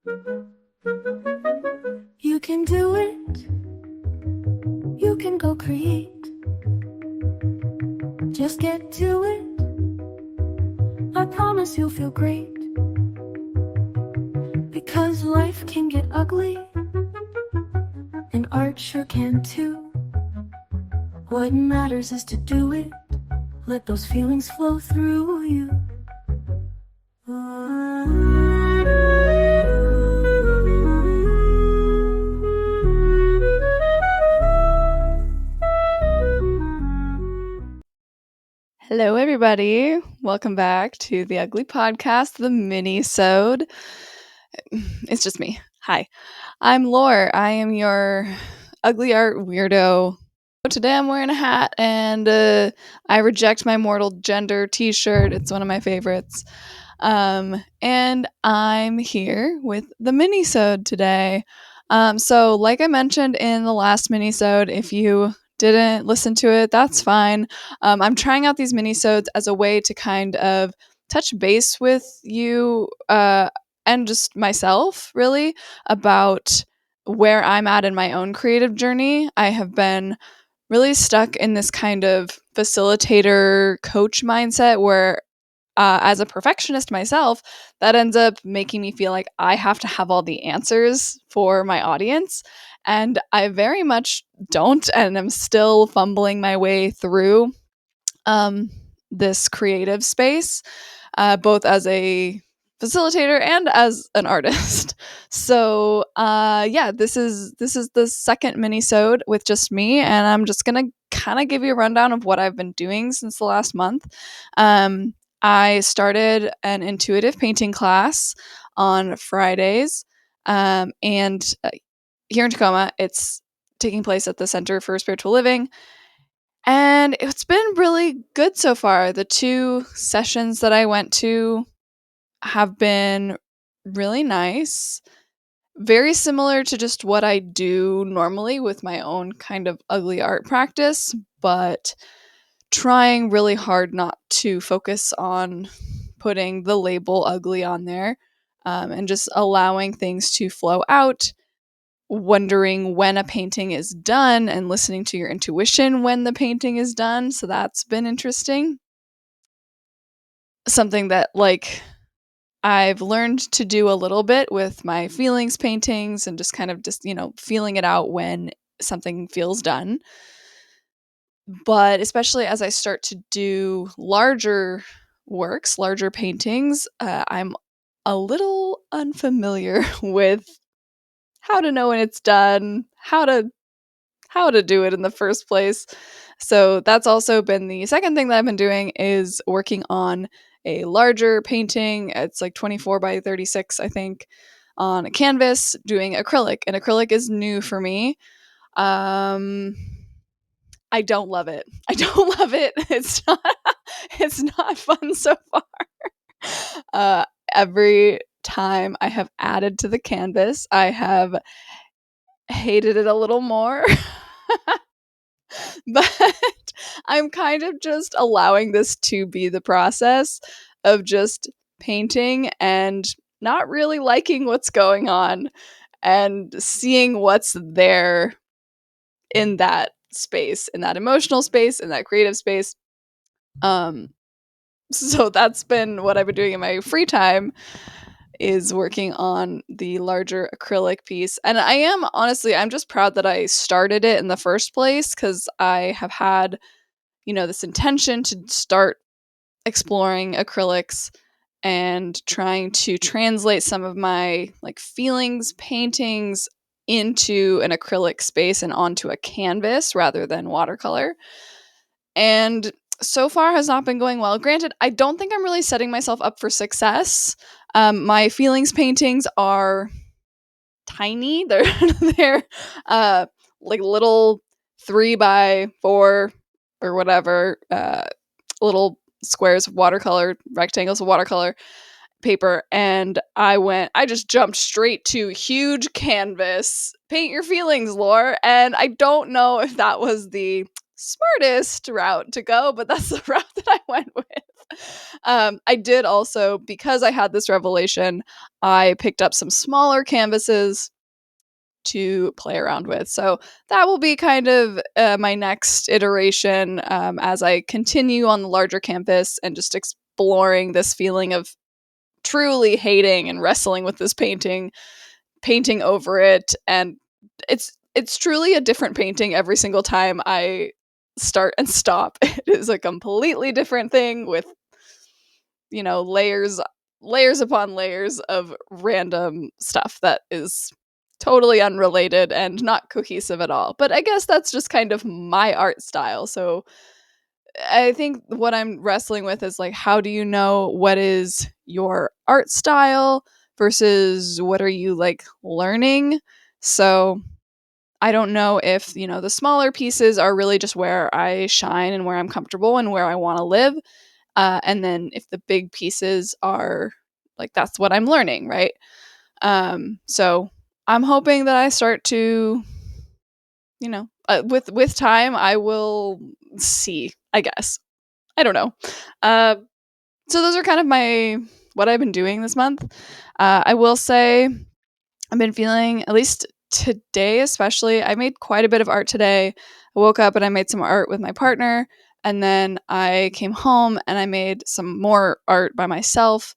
You can do it. You can go create. Just get to it. I promise you'll feel great. Because life can get ugly, and art sure can too. What matters is to do it. Let those feelings flow through you. Hello, everybody. Welcome back to the Ugly Podcast, the Minisode. It's just me. Hi, I'm Lore. I am your ugly art weirdo. Today I'm wearing a hat and I reject my mortal gender t-shirt. It's one of my favorites. And I'm here with the Minisode today. So like I mentioned in the last Minisode, if you didn't listen to it, that's fine. I'm trying out these minisodes as a way to kind of touch base with you and just myself, really, about where I'm at in my own creative journey. I have been really stuck in this kind of facilitator coach mindset where as a perfectionist myself, that ends up making me feel like I have to have all the answers for my audience. And I very much don't, and I'm still fumbling my way through this creative space, both as a facilitator and as an artist. So yeah, this is the second minisode with just me, and I'm just gonna kind of give you a rundown of what I've been doing since the last month. I started an intuitive painting class on Fridays, and here in Tacoma, it's taking place at the Center for Spiritual Living. And it's been really good so far. The two sessions that I went to have been really nice. Very similar to just what I do normally with my own kind of ugly art practice, but trying really hard not to focus on putting the label ugly on there, and just allowing things to flow out, wondering when a painting is done and listening to your intuition when the painting is done. So that's been interesting. Something that I've learned to do a little bit with my feelings paintings and just kind of just, feeling it out when something feels done. But especially as I start to do larger works, larger paintings, I'm a little unfamiliar with how to know when it's done, how to do it in the first place. So that's also been the second thing that I've been doing, is working on a larger painting. It's like 24 by 36, I think, on a canvas, doing acrylic. And acrylic is new for me. I don't love it. I don't love it. It's not fun so far. Every time I have added to the canvas, I have hated it a little more. But I'm kind of just allowing this to be the process of just painting and not really liking what's going on and seeing what's there in that space, in that emotional space, in that creative space. Um so that's been what I've been doing in my free time, is working on the larger acrylic piece. And I am honestly, I'm just proud that I started it in the first place, because I have had, this intention to start exploring acrylics and trying to translate some of my feelings paintings into an acrylic space and onto a canvas rather than watercolor. And so far has not been going well. Granted, I don't think I'm really setting myself up for success. My feelings paintings are tiny. They're like little 3x4 or whatever, little squares of watercolor, rectangles of watercolor paper, and I just jumped straight to huge canvas. Paint your feelings, Lore. And I don't know if that was the smartest route to go, but that's the route that I went with. I did also, because I had this revelation, I picked up some smaller canvases to play around with. So that will be kind of my next iteration as I continue on the larger canvas and just exploring this feeling of truly hating and wrestling with this painting over it, and it's truly a different painting every single time I start and stop. It is a completely different thing with, layers upon layers of random stuff that is totally unrelated and not cohesive at all. But I guess that's just kind of my art style. So I think what I'm wrestling with is like, how do you know what is your art style versus what are you like learning? So I don't know if, the smaller pieces are really just where I shine and where I'm comfortable and where I want to live. And then if the big pieces are like, that's what I'm learning, right? So I'm hoping that I start to, with time, I will see, I guess. I don't know. Uh, so those are kind of what I've been doing this month. I will say I've been feeling, at least today especially, I made quite a bit of art today. I woke up and I made some art with my partner, and then I came home and I made some more art by myself.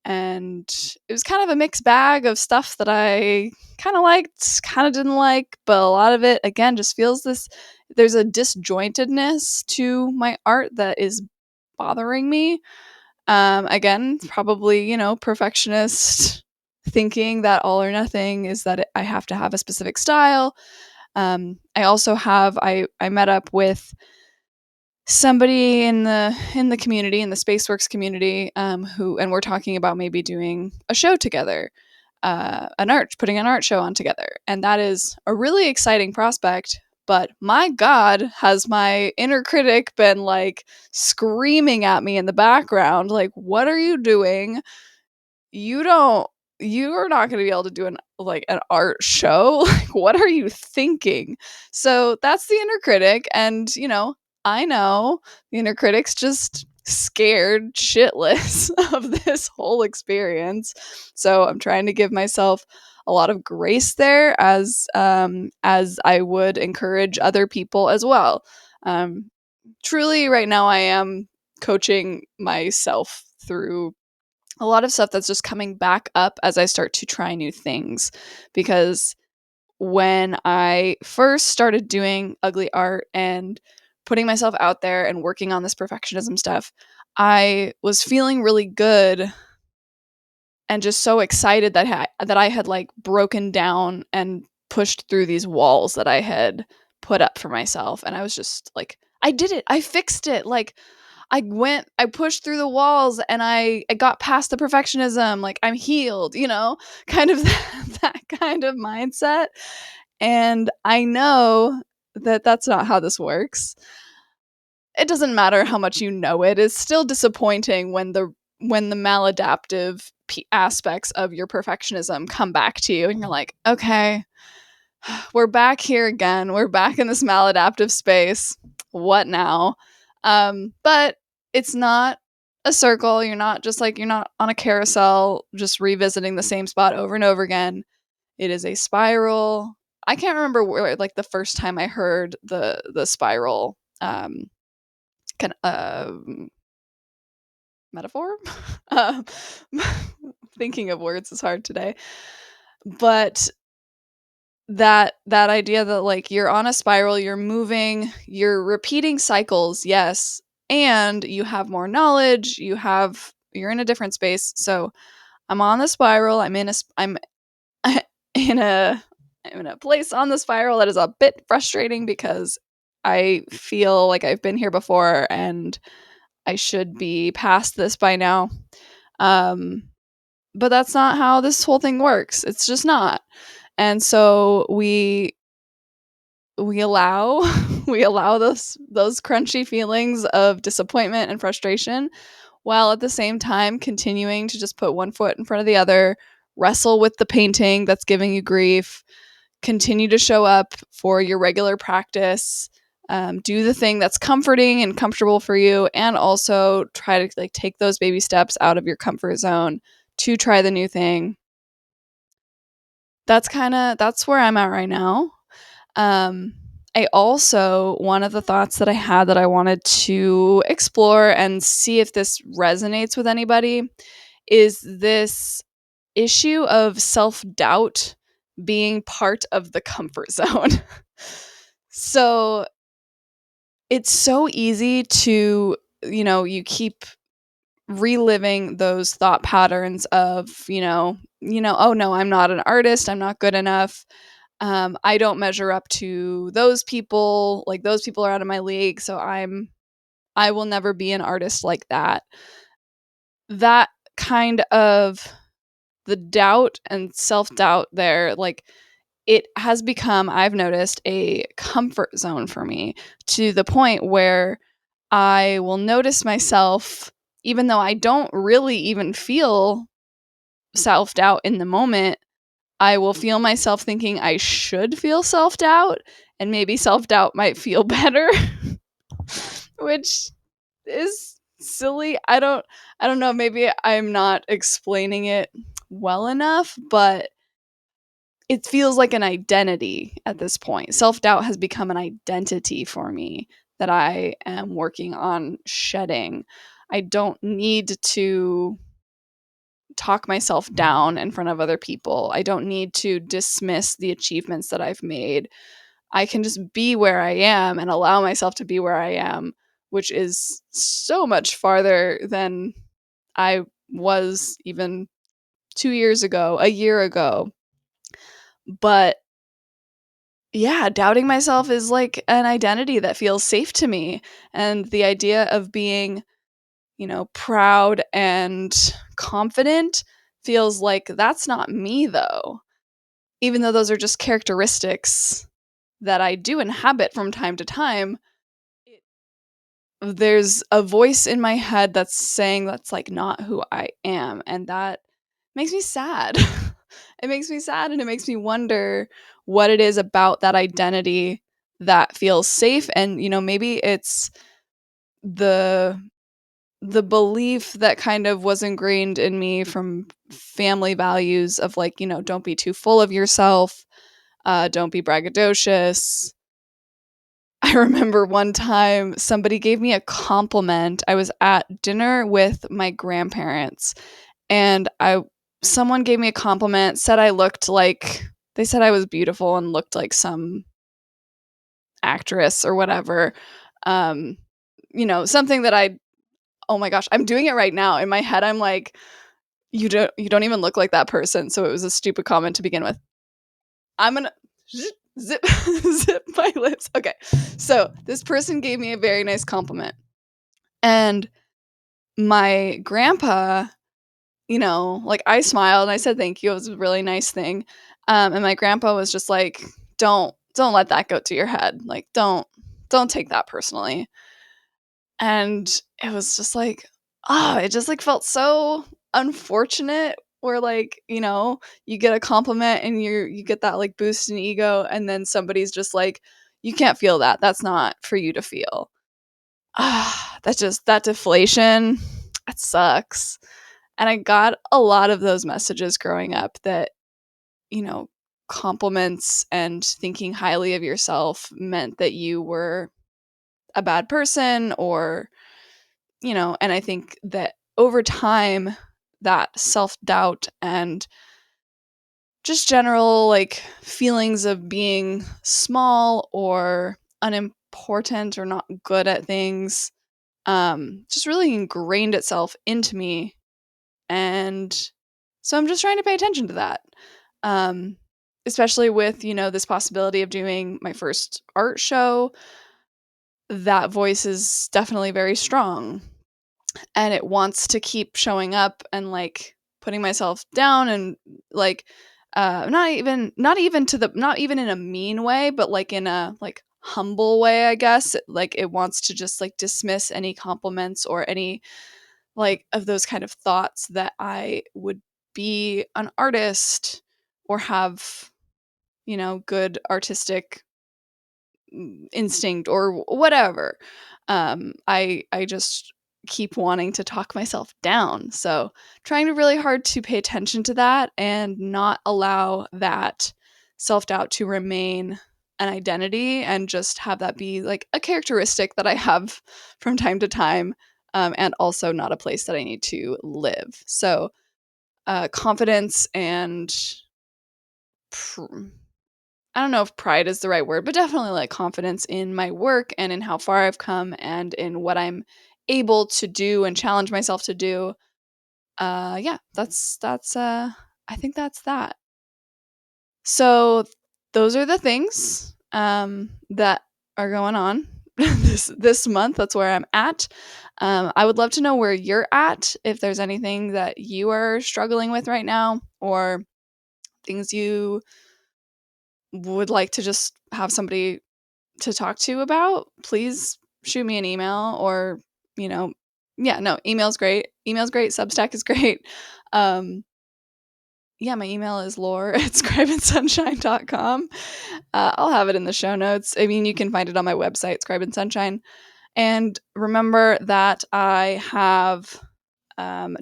And it was kind of a mixed bag of stuff that I kind of liked, kind of didn't like, but a lot of it, again, just feels there's a disjointedness to my art that is bothering me. Again, probably, perfectionist thinking that all or nothing is that I have to have a specific style. I also I met up with somebody in the community, in the Spaceworks community, who, and we're talking about maybe doing a show together, putting an art show on together, and that is a really exciting prospect. But my God, has my inner critic been like screaming at me in the background, like, "What are you doing? You don't you are not going to be able to do an art show. Like, what are you thinking?" So that's the inner critic, and I know the inner critic's just scared shitless of this whole experience. So I'm trying to give myself a lot of grace there, as I would encourage other people as well. Truly, right now I am coaching myself through a lot of stuff that's just coming back up as I start to try new things. Because when I first started doing ugly art and putting myself out there and working on this perfectionism stuff, I was feeling really good and just so excited that I had like broken down and pushed through these walls that I had put up for myself. And I was just like, I did it. I fixed it. Like, I pushed through the walls and I got past the perfectionism. Like, I'm healed, kind of that kind of mindset. And I know that that's not how this works. It doesn't matter how much you know it. It's still disappointing when the maladaptive aspects of your perfectionism come back to you and you're like, okay, we're back here again. We're back in this maladaptive space. What now? But it's not a circle. You're not on a carousel just revisiting the same spot over and over again. It is a spiral. I can't remember where, like, the first time I heard the spiral kind of metaphor. um, Thinking of words is hard today, but that idea that like you're on a spiral, you're moving, you're repeating cycles, yes, and you have more knowledge, you're in a different space. So I'm on the spiral. I'm in a I'm in a place on the spiral that is a bit frustrating because I feel like I've been here before and I should be past this by now. Um, but that's not how this whole thing works. It's just not. And so we allow we allow those crunchy feelings of disappointment and frustration, while at the same time continuing to just put one foot in front of the other, wrestle with the painting that's giving you grief, continue to show up for your regular practice, Do the thing that's comforting and comfortable for you, and also try to like take those baby steps out of your comfort zone to try the new thing. That's where I'm at right now. I also, one of the thoughts that I had that I wanted to explore and see if this resonates with anybody is this issue of self-doubt being part of the comfort zone. So it's so easy to, you keep reliving those thought patterns of, oh no, I'm not an artist, I'm not good enough. I don't measure up to those people. Like those people are out of my league, so I will never be an artist like that. That kind of the doubt and self-doubt there, like it has become, I've noticed, a comfort zone for me, to the point where I will notice myself, even though I don't really even feel self-doubt in the moment, I will feel myself thinking I should feel self-doubt, and maybe self-doubt might feel better, which is silly. I don't know, maybe I'm not explaining it well enough, but it feels like an identity at this point. Self-doubt has become an identity for me that I am working on shedding. I don't need to talk myself down in front of other people. I don't need to dismiss the achievements that I've made. I can just be where I am and allow myself to be where I am, which is so much farther than I was even 2 years ago, a year ago. But yeah, doubting myself is like an identity that feels safe to me. And the idea of being, proud and confident feels like that's not me, though. Even though those are just characteristics that I do inhabit from time to time, there's a voice in my head that's saying that's like not who I am. And that makes me sad. It makes me sad, and it makes me wonder what it is about that identity that feels safe. And, maybe it's the belief that kind of was ingrained in me from family values of like, don't be too full of yourself, don't be braggadocious. I remember one time somebody gave me a compliment. I was at dinner with my grandparents, and someone gave me a compliment, said I looked like, they said I was beautiful and looked like some actress or whatever. Um, something that oh my gosh, I'm doing it right now. In my head, I'm like, you don't even look like that person. So it was a stupid comment to begin with. I'm gonna zip zip my lips. Okay. So this person gave me a very nice compliment. And my grandpa, like I smiled and I said thank you. It was a really nice thing. And my grandpa was just like, don't let that go to your head. Like don't take that personally. And it was just like, it just like felt so unfortunate where like, you get a compliment and you get that like boost in ego, and then somebody's just like, you can't feel that. That's not for you to feel. That deflation, that sucks. And I got a lot of those messages growing up that, you know, compliments and thinking highly of yourself meant that you were a bad person, or, and I think that over time, that self doubt and just general like feelings of being small or unimportant or not good at things just really ingrained itself into me. And so I'm just trying to pay attention to that. Um, Especially with, this possibility of doing my first art show. That voice is definitely very strong, and it wants to keep showing up and like putting myself down, and like not even in a mean way, but like in a like humble way, I guess. Like it wants to just like dismiss any compliments or any like of those kind of thoughts that I would be an artist or have, good artistic instinct or whatever. I just keep wanting to talk myself down. So trying to really hard to pay attention to that and not allow that self-doubt to remain an identity and just have that be like a characteristic that I have from time to time, and also not a place that I need to live. So confidence and I don't know if pride is the right word, but definitely like confidence in my work and in how far I've come and in what I'm able to do and challenge myself to do. Yeah, that's I think that's that. So those are the things that are going on this month. That's where I'm at. I would love to know where you're at, if there's anything that you are struggling with right now, or things you would like to just have somebody to talk to about. Please shoot me an email, or you know, yeah, no, email's great. Email's great. Substack is great. Um, yeah, my email is lore@scribeandsunshine.com. I'll have it in the show notes. I mean, you can find it on my website, Scribe and Sunshine. And remember that I have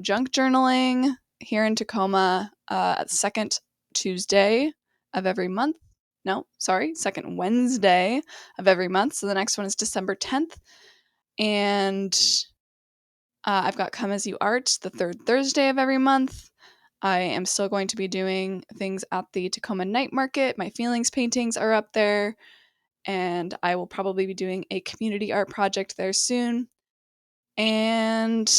junk journaling here in Tacoma second Tuesday of every month. No, sorry, second Wednesday of every month. So the next one is December 10th. And I've got Come As You Art the third Thursday of every month. I am still going to be doing things at the Tacoma Night Market. My feelings paintings are up there. And I will probably be doing a community art project there soon. And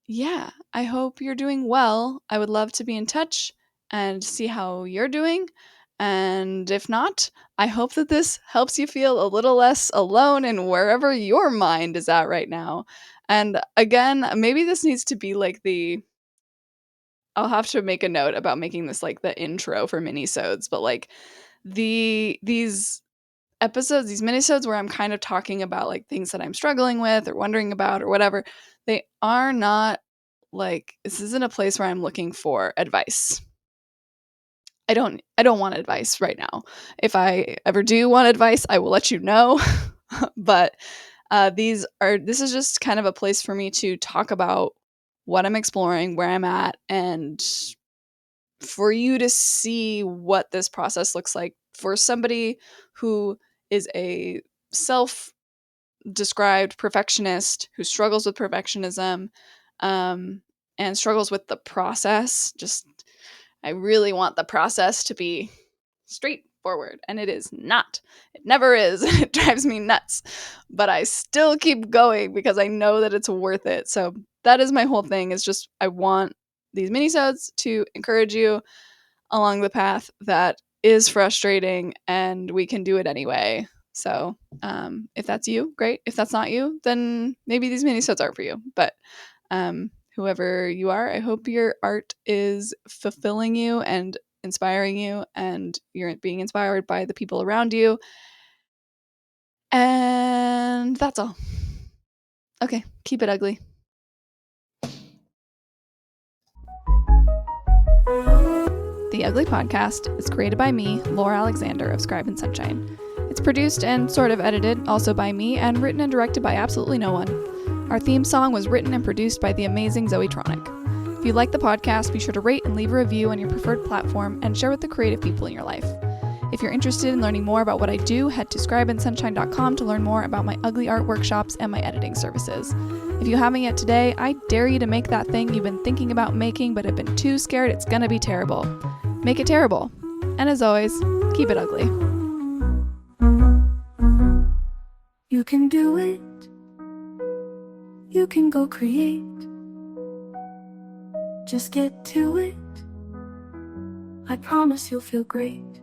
yeah, I hope you're doing well. I would love to be in touch and see how you're doing. And if not, I hope that this helps you feel a little less alone in wherever your mind is at right now. And again, maybe this needs to be like I'll have to make a note about making this like the intro for Minisodes, but like these episodes, these minisodes where I'm kind of talking about like things that I'm struggling with or wondering about or whatever, they are not like, this isn't a place where I'm looking for advice. I don't want advice right now. If I ever do want advice, I will let you know. But this is just kind of a place for me to talk about what I'm exploring, where I'm at, and for you to see what this process looks like for somebody who is a self described perfectionist who struggles with perfectionism, and struggles with the process. Just, I really want the process to be straightforward, and it is not. It never is. It drives me nuts, but I still keep going because I know that it's worth it. So that is my whole thing, is just I want these minisodes to encourage you along the path that is frustrating, and we can do it anyway. So if that's you, great. If that's not you, then maybe these minisodes aren't for you. But whoever you are, I hope your art is fulfilling you and inspiring you, and you're being inspired by the people around you. And that's all. Okay, keep it ugly. The Ugly Podcast is created by me, Laura Alexander of Scribe and Sunshine. It's produced and sort of edited also by me, and written and directed by absolutely no one. Our theme song was written and produced by the amazing Zoe Tronic. If you like the podcast, be sure to rate and leave a review on your preferred platform and share with the creative people in your life. If you're interested in learning more about what I do, head to scribeandsunshine.com to learn more about my ugly art workshops and my editing services. If you haven't yet today, I dare you to make that thing you've been thinking about making but have been too scared it's gonna be terrible. Make it terrible. And as always, keep it ugly. You can do it. You can go create. Just get to it. I promise you'll feel great.